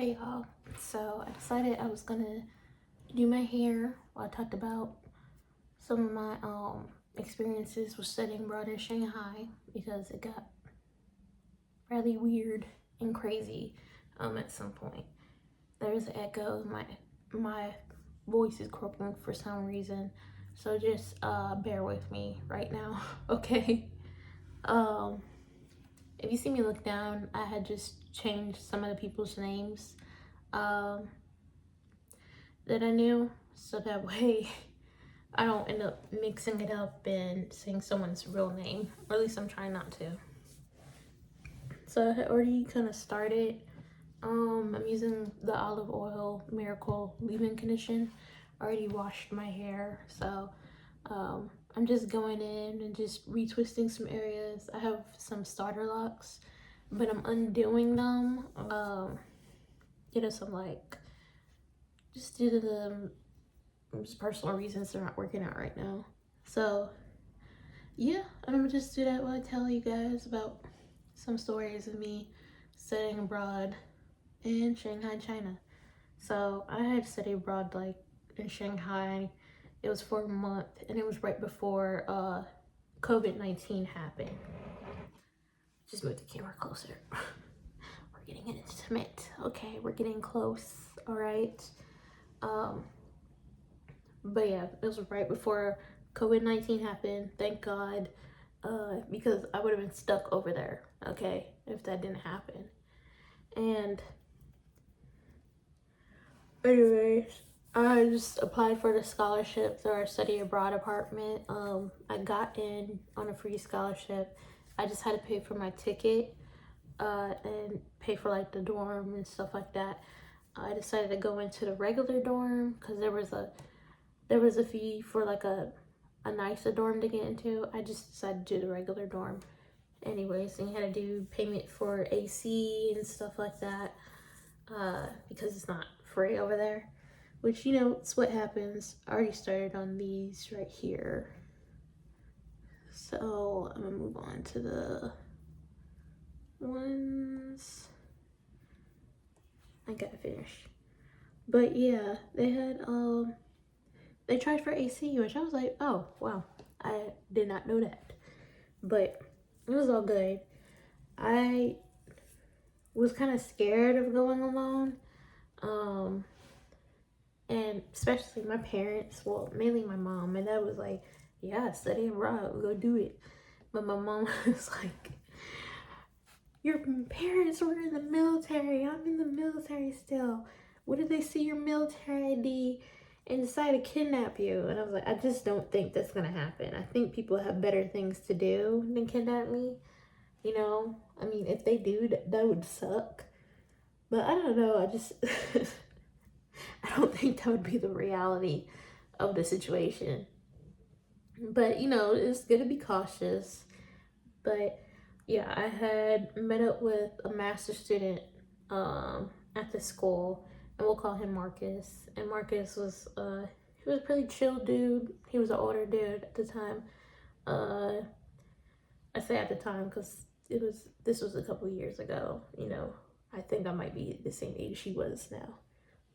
Hey y'all, so I decided I was gonna do my hair while I talked about some of my experiences with studying abroad in Shanghai because it got really weird and crazy at some point. There's an echo, my voice is croaking for some reason, so just bear with me right now, okay? Um if you see me look down, I had just changed some of the people's names. Um that I knew, so that way I don't end up mixing it up and saying someone's real name, or at least I'm trying not to. So I had already kind of started. I'm using the olive oil miracle leave-in condition. I already washed my hair, so I'm just going in and just retwisting some areas. I have some starter locks, but I'm undoing them. Some like just due to the just personal reasons they're not working out right now. So yeah, I'm gonna just do that while I tell you guys about some stories of me studying abroad in Shanghai, China. So I had studied abroad like in Shanghai. It was for a month, and it was right before COVID-19 happened. Just move the camera closer. We're getting intimate. Okay, we're getting close. All right. Um, but yeah, it was right before COVID-19 happened. Thank God, because I would have been stuck over there, okay, if that didn't happen. And anyways, I just applied for the scholarship through our study abroad department. I got in on a free scholarship. I just had to pay for my ticket and pay for like the dorm and stuff like that. I decided to go into the regular dorm because there was a fee for like a nicer dorm to get into. I just decided to do the regular dorm. Anyways, and you had to do payment for AC and stuff like that because it's not free over there. Which, it's what happens. I already started on these right here. So I'm gonna move on to the ones I gotta finish. But yeah, they tried for AC, which I was like, oh wow, I did not know that. But it was all good. I was kind of scared of going alone. And especially my parents, well, mainly my mom. My dad was like, yeah, study abroad, go do it. But my mom was like, your parents were in the military. I'm in the military still. What if they see your military ID and decide to kidnap you? And I was like, I just don't think that's gonna happen. I think people have better things to do than kidnap me. I mean, if they do, that would suck. But I don't know. I just, I don't think that would be the reality of the situation. But, it's good to be cautious. But yeah, I had met up with a master student at the school, and we'll call him Marcus. And Marcus was he was a pretty chill dude. He was an older dude at the time. I say at the time because this was a couple years ago. I think I might be the same age he was now,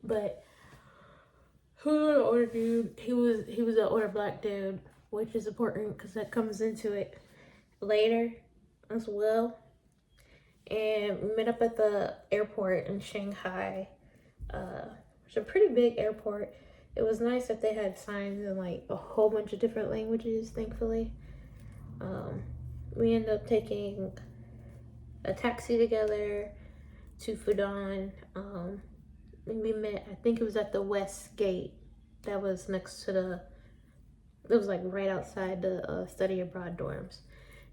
but he was an older dude. He was an older black dude, which is important because that comes into it later as well. And we met up at the airport in Shanghai. It's a pretty big airport. It was nice that they had signs in like a whole bunch of different languages, thankfully. We ended up taking a taxi together to Fudan. And we met, I think it was at the West Gate. That was next to it was like right outside the study abroad dorms.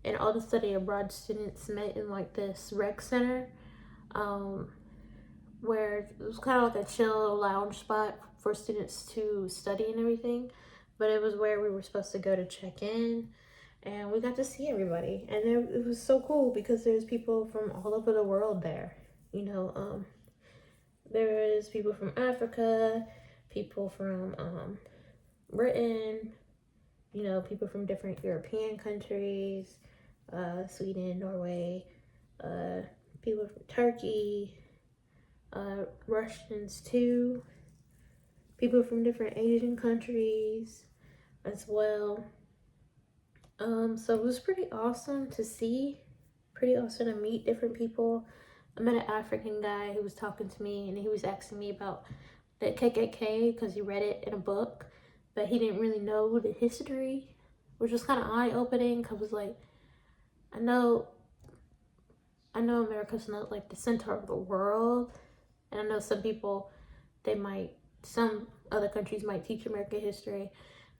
And all the study abroad students met in like this rec center, where it was kind of like a chill lounge spot for students to study and everything. But it was where we were supposed to go to check in, and we got to see everybody. And it was so cool because there's people from all over the world there. There was people from Africa, people from Britain, people from different European countries, Sweden, Norway, people from Turkey, Russians too, people from different Asian countries as well. So it was pretty awesome to see, pretty awesome to meet different people. I met an African guy who was talking to me, and he was asking me about the KKK because he read it in a book, but he didn't really know the history, which was kind of eye-opening because it was like, I know America's not like the center of the world, and I know some other countries might teach American history,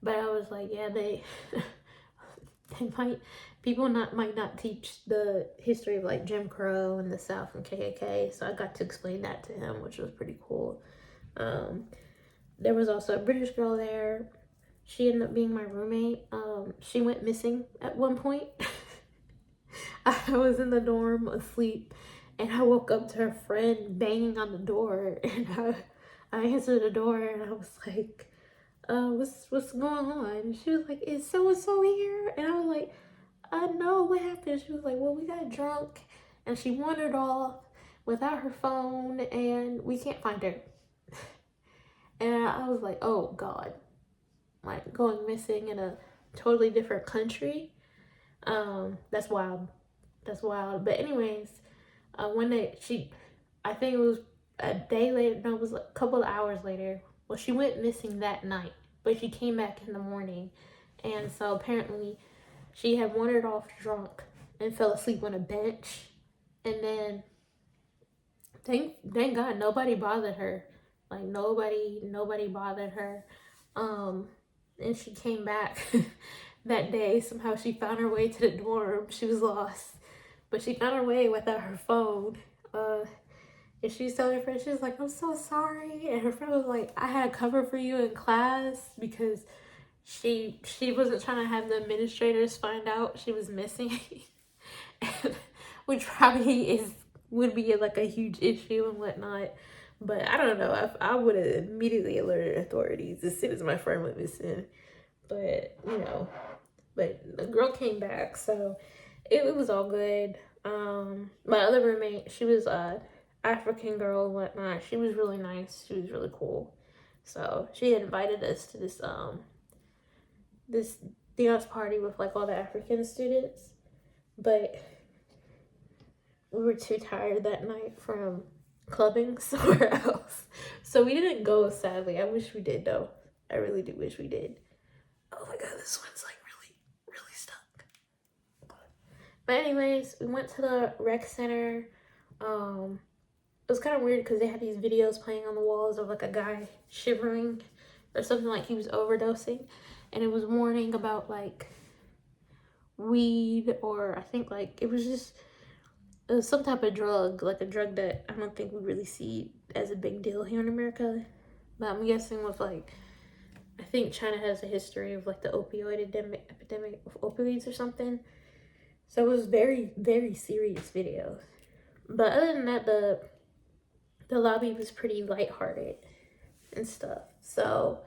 but I was like, yeah, they might not teach the history of like Jim Crow and the South and KKK, so I got to explain that to him, which was pretty cool. There was also a British girl there. She ended up being my roommate. She went missing at one point. I was in the dorm asleep, and I woke up to her friend banging on the door, and I answered the door, and I was like, what's going on? And she was like, is so-and-so here? And I was like, no, what happened? She was like, well, we got drunk, and she wandered off without her phone, and we can't find her. And I was like, oh God, like going missing in a totally different country. That's wild. That's wild. But anyways, one day I think it was a day later, no, it was a couple of hours later. Well, she went missing that night, but she came back in the morning. And so apparently she had wandered off drunk and fell asleep on a bench. And then thank God nobody bothered her. Like nobody bothered her. And she came back that day. Somehow she found her way to the dorm. She was lost, but she found her way without her phone. And she was telling her friend, she was like, I'm so sorry. And her friend was like, I had cover for you in class because she wasn't trying to have the administrators find out she was missing. Which probably would be like a huge issue and whatnot. But I don't know. I would have immediately alerted authorities as soon as my friend went missing. But but the girl came back, so it was all good. My other roommate, she was a African girl and whatnot. She was really nice. She was really cool. So she had invited us to this dance party with like all the African students, but we were too tired that night from clubbing somewhere else, so we didn't go, sadly. I wish we did though. I really do wish we did. Oh my God, this one's like really stuck. But anyways, we went to the rec center. It was kind of weird because they had these videos playing on the walls of like a guy shivering or something, like he was overdosing, and it was warning about like weed, or I think like it was some type of drug, like a drug that I don't think we really see as a big deal here in America. But I'm guessing with like, I think China has a history of like the opioid epidemic of opioids or something. So it was very serious videos. But other than that, the lobby was pretty lighthearted and stuff. So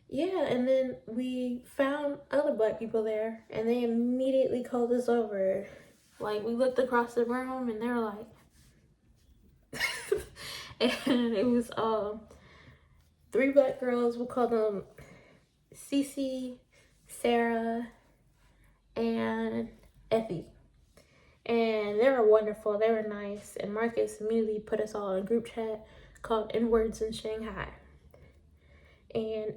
yeah, and then we found other Black people there, and they immediately called us over. Like, we looked across the room, and they were like, and it was 3 Black girls. We'll call them Cece, Sarah, and Effie. And they were wonderful. They were nice. And Marcus immediately put us all in a group chat called N-Words in Shanghai. And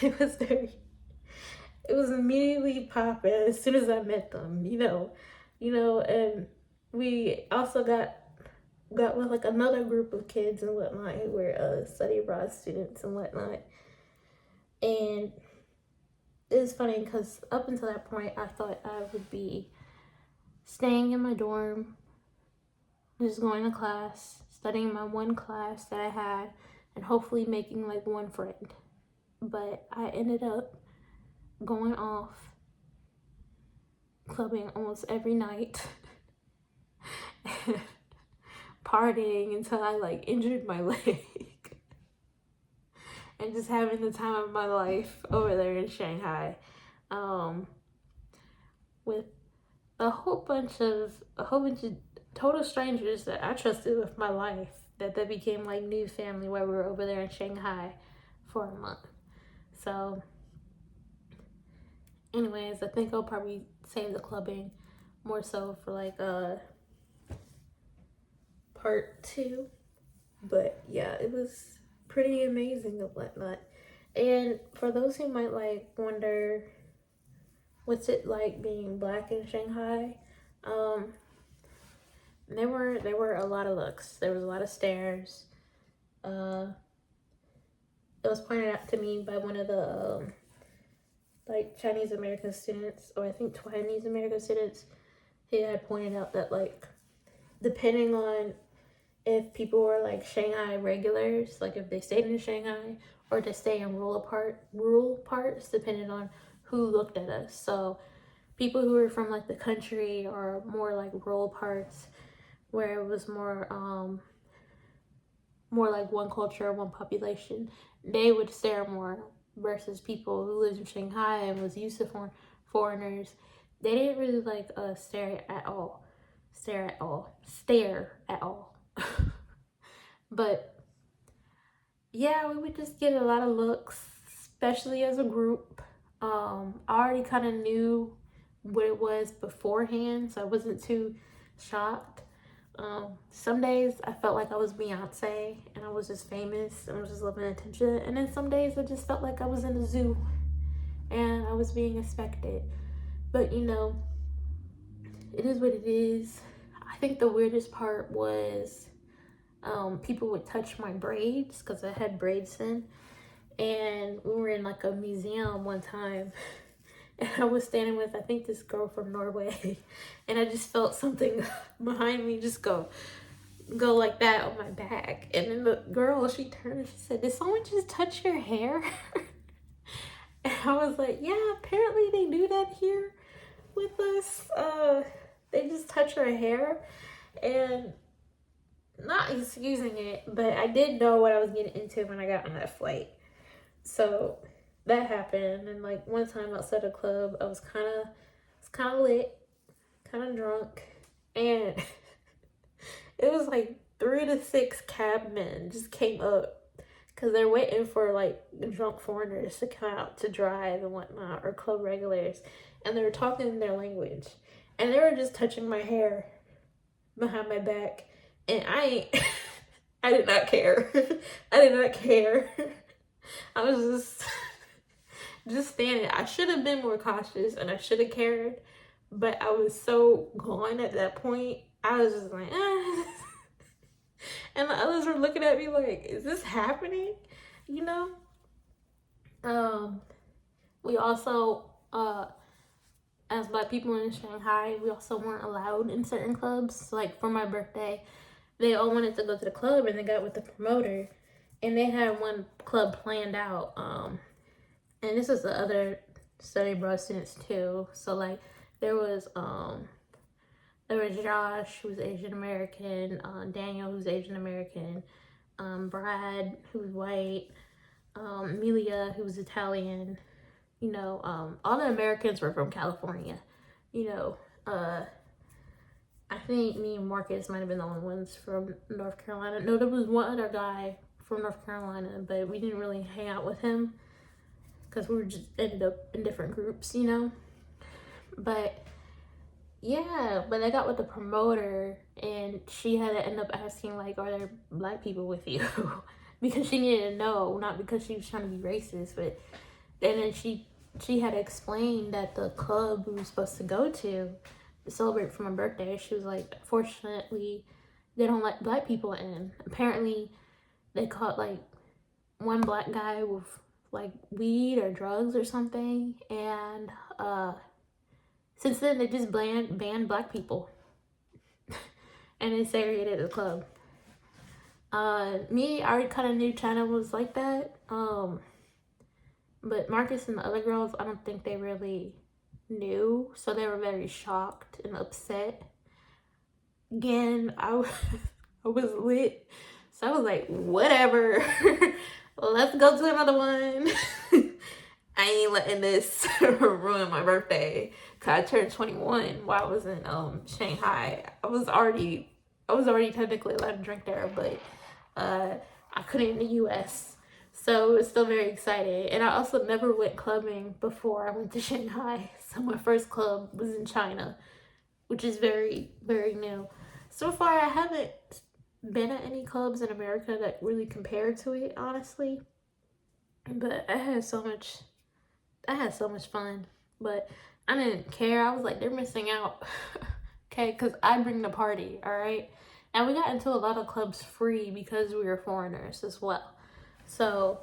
it was immediately popping as soon as I met them, and we also got with like another group of kids and whatnot who were study abroad students and whatnot. And it was funny because up until that point, I thought I would be staying in my dorm, just going to class, studying my one class that I had, and hopefully making like one friend. But I ended up going off clubbing almost every night, partying until I like injured my leg, and just having the time of my life over there in Shanghai, with a whole bunch of total strangers that I trusted with my life, that became like new family while we were over there in Shanghai for a month. So anyways, I think I'll probably save the clubbing more so for like part 2. But yeah, it was pretty amazing and whatnot. And for those who might like wonder what's it like being black in Shanghai, there were a lot of looks. There was a lot of stares. It was pointed out to me by one of the like Chinese American students, or I think Taiwanese American students. He had pointed out that like depending on if people were like Shanghai regulars, like if they stayed in Shanghai, or to stay in rural parts, depending on who looked at us. So people who were from like the country or more like rural parts where it was more like one culture, one population, they would stare more, versus people who lived in Shanghai and was used to foreigners. They didn't really like stare at all. But yeah, we would just get a lot of looks, especially as a group. I already kind of knew what it was beforehand, so I wasn't too shocked. Some days I felt like I was Beyonce and I was just famous and I was just loving attention. And then some days I just felt like I was in the zoo and I was being expected. But you know, it is what it is. I think the weirdest part was people would touch my braids because I had braids then. And we were in like a museum one time and I was standing with, I think, this girl from Norway, and I just felt something behind me just go like that on my back. And then the girl, she turned and she said, "Did someone just touch your hair?" And I was like, yeah, apparently they do that here with us. They just touch our hair. And not excusing it, but I did know what I was getting into when I got on that flight. So that happened. And like one time outside a club, I was kind of lit, kind of drunk, and it was like 3 to 6 cabmen just came up because they're waiting for like drunk foreigners to come out to drive and whatnot, or club regulars, and they were talking in their language, and they were just touching my hair behind my back, and I did not care. I did not care. I was just standing. I should have been more cautious and I should have cared, but I was so gone at that point. I was just like, and the others were looking at me like, is this happening? You know? We also, as Black people in Shanghai, we also weren't allowed in certain clubs. Like for my birthday, they all wanted to go to the club and they got with the promoter, and they had one club planned out. And this is the other study abroad students too. So like there was Josh, who's Asian American, Daniel, who's Asian American, Brad, who's white, Amelia, who's Italian. You know, all the Americans were from California. You know, I think me and Marcus might have been the only ones from North Carolina. No, there was one other guy from North Carolina, but we didn't really hang out with him because we were just ended up in different groups, you know. But yeah, but I got with the promoter, and she had to end up asking like, "Are there Black people with you?" Because she needed to know, not because she was trying to be racist, but and then she had to explain that the club we were supposed to go to celebrate for my birthday, she was like, fortunately, they don't let Black people in. Apparently, they caught like one Black guy with like weed or drugs or something, and since then they just banned Black people and they segregated the club. Me, I already kind of knew China was like that, but Marcus and the other girls, I don't think they really knew, so they were very shocked and upset. Again, I was lit, so I was like, whatever. Let's go to another one. I ain't letting this ruin my birthday. Cause I turned 21 while I was in Shanghai. I was already technically allowed to drink there, but I couldn't in the US. So it was still very exciting. And I also never went clubbing before I went to Shanghai. So my first club was in China, which is very, very new. So far I haven't been at any clubs in America that really compared to it, honestly. But I had so much fun, but I didn't care. I was like, they're missing out. Okay, because I bring the party, all right? And we got into a lot of clubs free because we were foreigners as well. So,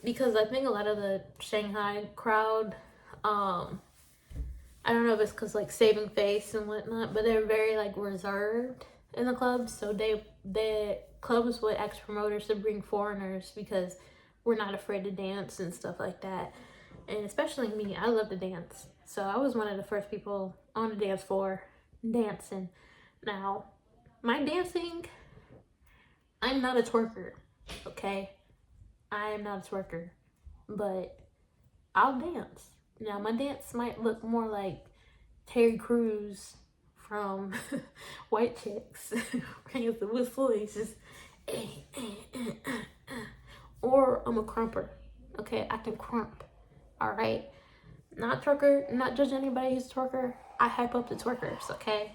because I think a lot of the Shanghai crowd, I don't know if it's because like saving face and whatnot, but they're very like reserved in the clubs. So the clubs would ask promoters to bring foreigners because we're not afraid to dance and stuff like that. And especially me, I love to dance. So I was one of the first people on the dance floor dancing. Now, my dancing, I'm not a twerker, okay? I am not a twerker, but I'll dance. Now, my dance might look more like Terry Crews from White Chicks. Rings the whistle, he's just, or I'm a crumper, okay? I can crump. All right, not twerker, not judge anybody who's twerker. I hype up the twerkers, okay?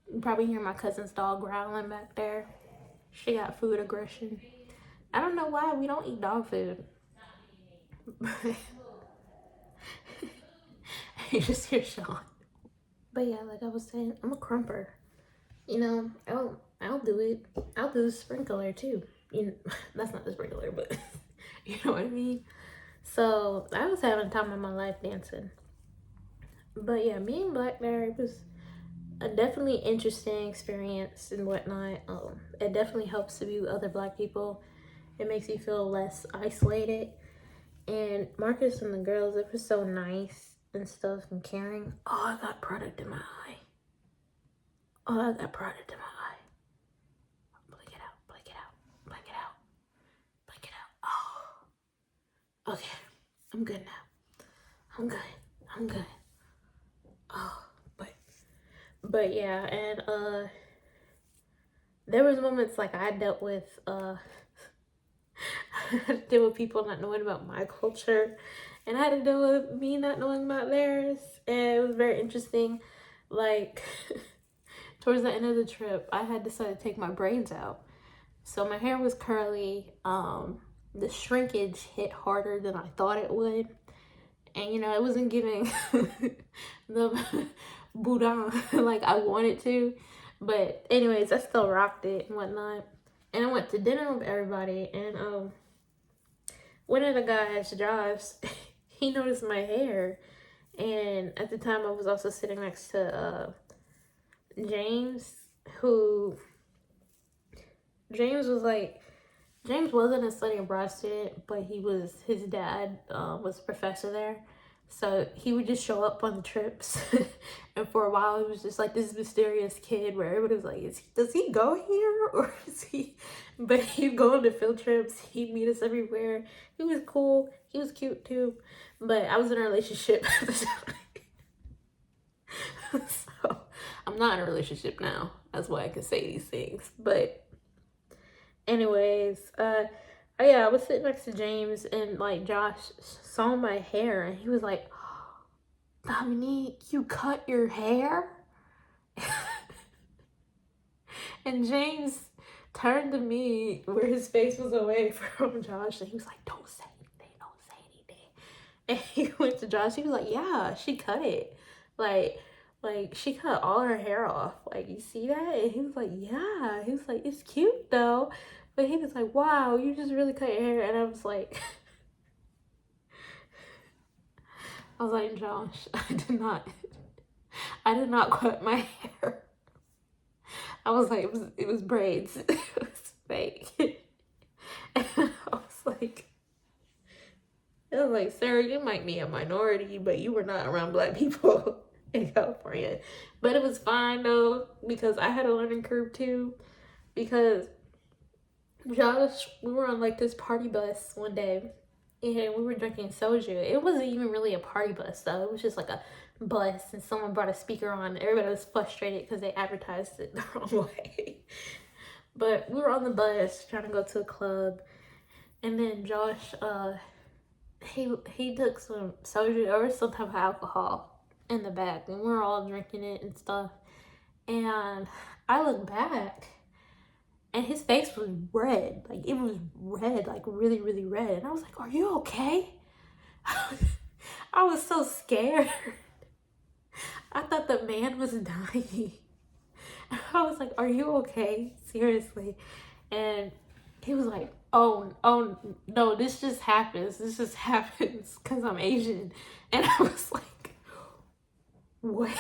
You probably hear my cousin's dog growling back there. She got food aggression. I don't know why we don't eat dog food. You just hear Sean. But yeah, like I was saying, I'm a crumper. You know, I'll do it. I'll do the sprinkler too. You know, that's not the sprinkler, but you know what I mean? So I was having time in my life dancing. But yeah, being black there, it was a definitely interesting experience and whatnot. It definitely helps to be with other black people. It makes you feel less isolated. And Marcus and the girls, it was so nice and stuff and caring. Oh, I got product in my eye. Oh, I got product in my eye. Blink it out, blink it out, blink it out, blink it out. Oh, okay. I'm good now. I'm good. I'm good. Oh, but yeah, and there was moments like I dealt with I had to deal with people not knowing about my culture, and I had to deal with me not knowing about theirs, and it was very interesting. Like towards the end of the trip, I had decided to take my braids out, so my hair was curly. The shrinkage hit harder than I thought it would, and you know it wasn't giving the boudin like I wanted to. But anyways, I still rocked it and whatnot. And I went to dinner with everybody, and one of the guys, Josh, he noticed my hair. And at the time I was also sitting next to James, who James wasn't a study abroad student, but his dad was a professor there. So he would just show up on the trips. And for a while, it was just like this mysterious kid where everybody was like, does he go here? Or is he? But he'd go on the field trips. He'd meet us everywhere. He was cool. He was cute too. But I was in a relationship at the time. So I'm not in a relationship now. That's why I can say these things. But anyways, yeah, I was sitting next to James, and like Josh saw my hair, and he was like, Dominique, you cut your hair? And James turned to me where his face was away from Josh, and he was like, don't say anything, don't say anything. And he went to Josh, he was like, yeah, she cut it. Like she cut all her hair off. Like, you see that? And he was like, yeah. He was like, it's cute though. But he was like, wow, you just really cut your hair. And I was like, Josh, I did not cut my hair. I was like, it was braids. It was fake. And I was like, sir, you might be a minority, but you were not around black people in California. But it was fine though, because I had a learning curve too. Because Josh, we were on like this party bus one day, and we were drinking soju. It wasn't even really a party bus though. It was just like a bus, and someone brought a speaker on. Everybody was frustrated because they advertised it the wrong way. But we were on the bus trying to go to a club, and then Josh, he took some soju or some type of alcohol in the back, and we were all drinking it and stuff. And I look back, and his face was red. Like, it was red, like really, really red. And I was like, "Are you okay?" I was so scared. I thought the man was dying. I was like, "Are you okay? Seriously?" And he was like, oh no, this just happens. This just happens because I'm Asian." And I was like, "What?"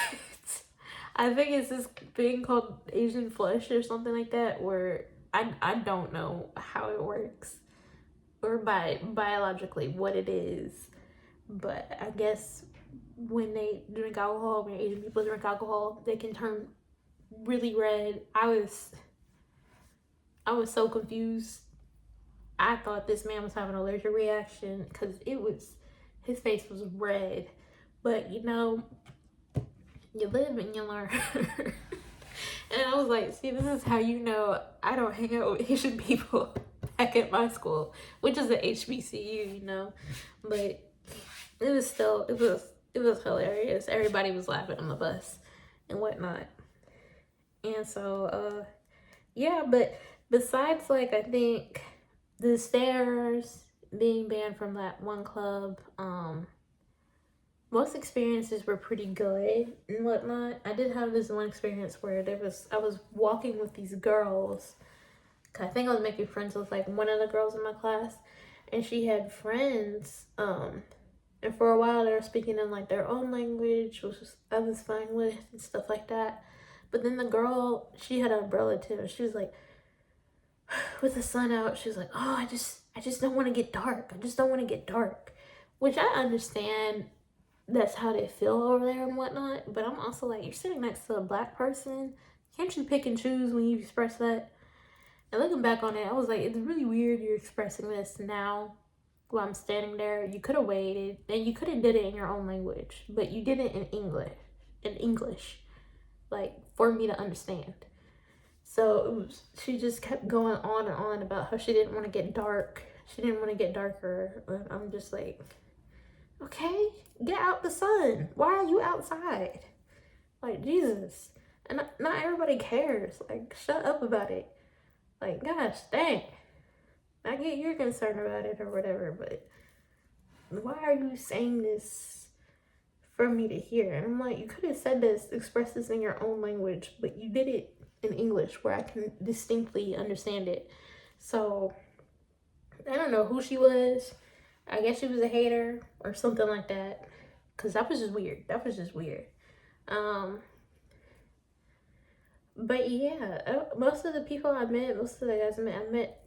I think it's this thing called Asian flush or something like that, where I don't know how it works or biologically what it is, but I guess when they drink alcohol, when Asian people drink alcohol, they can turn really red. I was so confused. I thought this man was having an allergic reaction because his face was red. But you know, you live and you learn. And I was like, see, this is how you know I don't hang out with Asian people back at my school, which is a HBCU, you know. But it was hilarious. Everybody was laughing on the bus and whatnot. And so, yeah, but besides, like, I think the stairs being banned from that one club, most experiences were pretty good and whatnot. I did have this one experience where I was walking with these girls. I think I was making friends with like one of the girls in my class, and she had friends. And for a while they were speaking in like their own language, which I was fine with and stuff like that. But then the girl, she had an umbrella too. She was like, with the sun out, she was like, "Oh, I just don't want to get dark. I just don't want to get dark," which I understand. That's how they feel over there and whatnot. But I'm also like, you're sitting next to a black person. Can't you pick and choose when you express that? And looking back on it, I was like, it's really weird you're expressing this now while I'm standing there. You could have waited, and you could have did it in your own language, but you did it in English, like for me to understand. So she just kept going on and on about how she didn't want to get dark. She didn't want to get darker. And I'm just like, okay, get out the sun. Why are you outside? Like, Jesus. And not everybody cares. Like, shut up about it. Like, gosh, dang. I get you're concerned about it or whatever, but why are you saying this for me to hear? And I'm like, you could have said this, expressed this in your own language, but you did it in English where I can distinctly understand it. So, I don't know who she was. I guess she was a hater or something like that. Because that was just weird. But yeah, most of the people I met, most of the guys I met,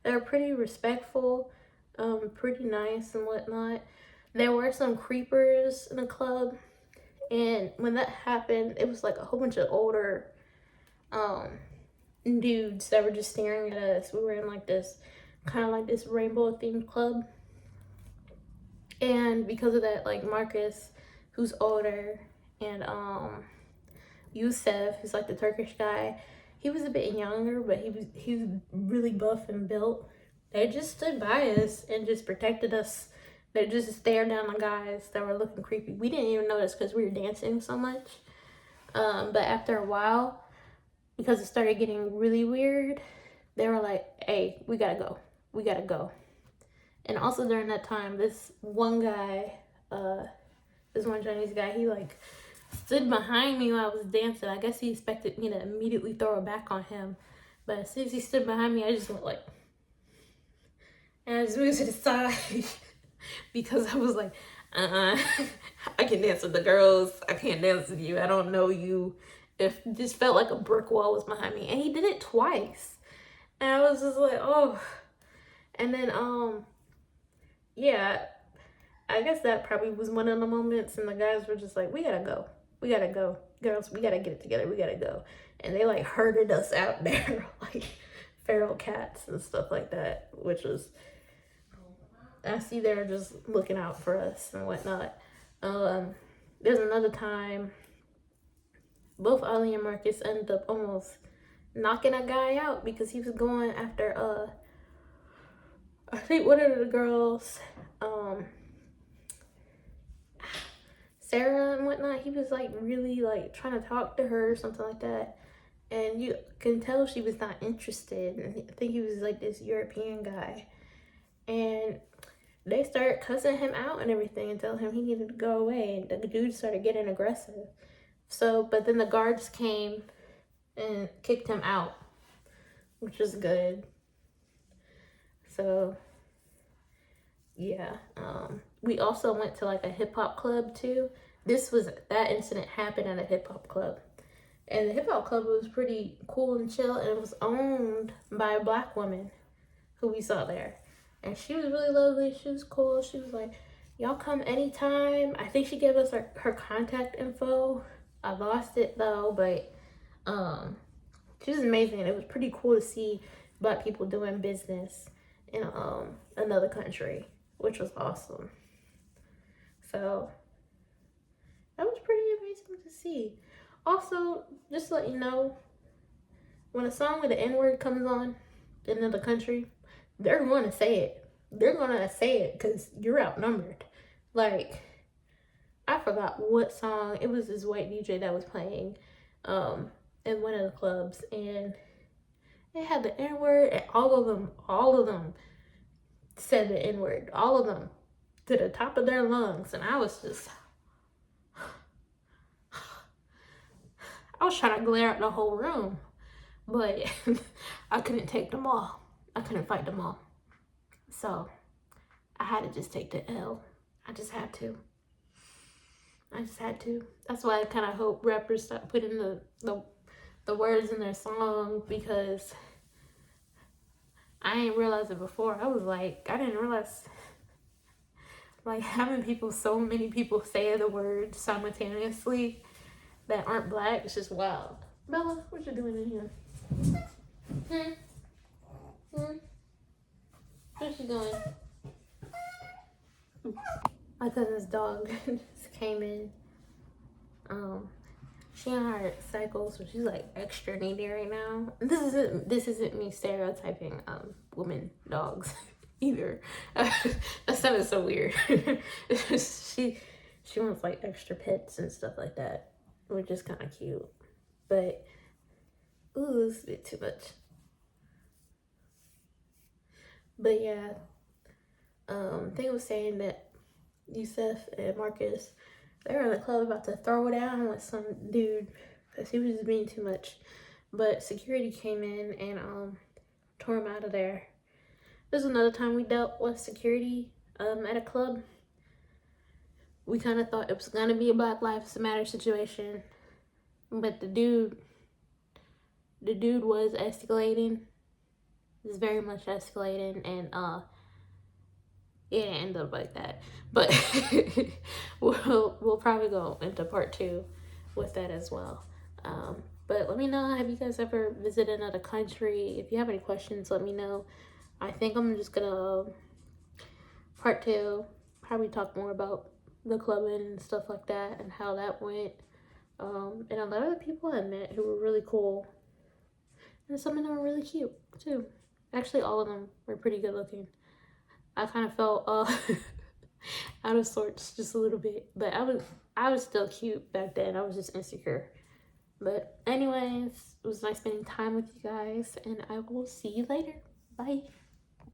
they were pretty respectful, pretty nice and whatnot. There were some creepers in the club. And when that happened, it was like a whole bunch of older dudes that were just staring at us. We were in like this, kind of like this rainbow themed club. And because of that, like Marcus, who's older, and Yusef, who's like the Turkish guy, he was a bit younger, but he was really buff and built. They just stood by us and just protected us. They just stared down the guys that were looking creepy. We didn't even notice because we were dancing so much. But after a while, because it started getting really weird, they were like, "Hey, we gotta go." And also during that time, this one guy, this one Chinese guy, he like stood behind me while I was dancing. I guess he expected me to immediately throw it back on him. But as soon as he stood behind me, I just went like, and I just moved to the side because I was like, I can dance with the girls. I can't dance with you. I don't know you. It just felt like a brick wall was behind me. And he did it twice. And I was just like, oh. And then, yeah, I guess that probably was one of the moments, and the guys were just like, we gotta go, girls, we gotta get it together, we gotta go. And they like herded us out there like feral cats and stuff like that, which was I see they're just looking out for us and whatnot. There's another time both Ollie and Marcus ended up almost knocking a guy out because he was going after I think one of the girls, Sarah and whatnot. He was like really like trying to talk to her or something like that, and you can tell she was not interested. And I think he was like this European guy, and they started cussing him out and everything and telling him he needed to go away. And the dude started getting aggressive. So, but then the guards came and kicked him out, which was good. So, yeah. We also went to like a hip hop club too. That incident happened at a hip hop club. And the hip hop club was pretty cool and chill, and it was owned by a black woman who we saw there. And she was really lovely. She was cool. She was like, y'all come anytime. I think she gave us her contact info. I lost it though, but she was amazing. And it was pretty cool to see black people doing business in another country, which was awesome. So that was pretty amazing to see. Also, just to let you know, when a song with the N-word comes on in another country, they're going to say it. They're going to say it because you're outnumbered. Like, I forgot what song. It was this white DJ that was playing in one of the clubs. And it had the N-word. And all of them said the N-word. All of them. To the top of their lungs. And I was trying to glare at the whole room. But I couldn't take them all. I couldn't fight them all. So I had to just take the L. I just had to. That's why I kind of hope rappers stop putting the words in their song, because I ain't realized it before. I didn't realize like so many people say the words simultaneously that aren't black. It's just wild. Bella, what you doing in here? Where's she going? My cousin's dog just came in. She on her cycle, so she's like extra needy right now. This isn't me stereotyping women dogs either. That sounded so weird. She wants like extra pets and stuff like that, which is kind of cute. But ooh, it's a bit too much. But yeah, they was saying that Yusef and Marcus, they were in the club about to throw down with some dude because he was just being too much. But security came in and tore him out of there. This is another time we dealt with security at a club. We kind of thought it was gonna be a Black Lives Matter situation, but the dude was escalating. It was very much escalating, and it didn't end up like that. But we'll probably go into part 2 with that as well. But let me know, have you guys ever visited another country? If you have any questions, let me know. I think I'm just gonna part 2 probably talk more about the clubbing and stuff like that and how that went. And a lot of the people I met who were really cool, and some of them were really cute too. Actually, all of them were pretty good looking. I kind of felt out of sorts just a little bit, but I was still cute back then. I was just insecure. But anyways, it was nice spending time with you guys, and I will see you later. Bye.